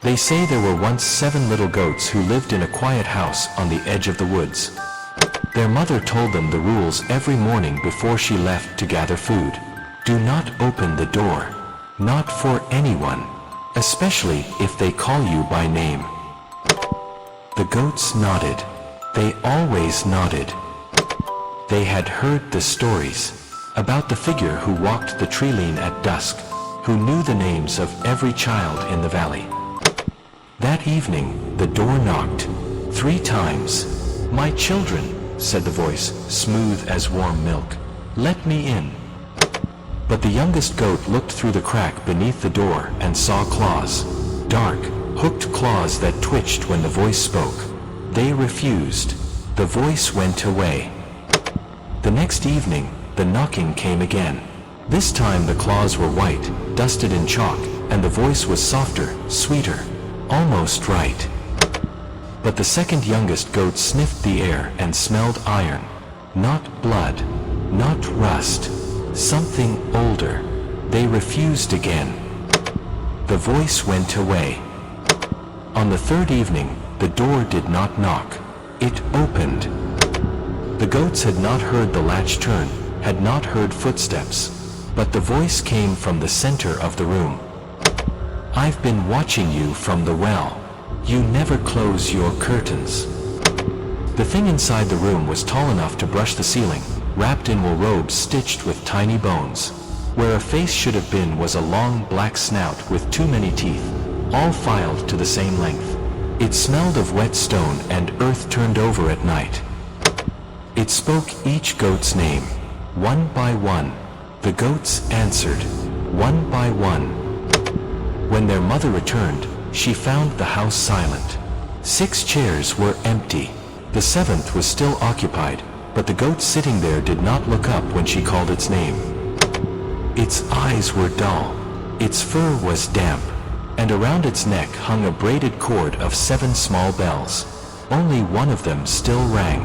They say there were once 7 little goats who lived in a quiet house on the edge of the woods. Their mother told them the rules every morning before she left to gather food. Do not open the door. Not for anyone, especially if they call you by name. The goats nodded. They always nodded. They had heard the stories about the figure who walked the treeline at dusk, who knew the names of every child in the valley. That evening, the door knocked 3 times. "My children," said the voice, smooth as warm milk, "let me in." But the youngest goat looked through the crack beneath the door and saw claws. Dark, hooked claws that twitched when the voice spoke. They refused. The voice went away. The next evening, the knocking came again. This time the claws were white, dusted in chalk, and the voice was softer, sweeter, almost right. But the second youngest goat sniffed the air and smelled iron. Not blood, not rust, something older. They refused again. The voice went away. On the 3rd evening, the door did not knock. It opened. The goats had not heard the latch turn, had not heard footsteps, but the voice came from the center of the room. "I've been watching you from the well. You never close your curtains." The thing inside the room was tall enough to brush the ceiling, wrapped in wool robes stitched with tiny bones. Where a face should have been was a long black snout with too many teeth, all filed to the same length. It smelled of wet stone and earth turned over at night. It spoke each goat's name, one by one. The goats answered, one by one. When their mother returned, she found the house silent. 6 chairs were empty. The 7th was still occupied, but the goat sitting there did not look up when she called its name. Its eyes were dull. Its fur was damp, and around its neck hung a braided cord of 7 small bells. Only one of them still rang.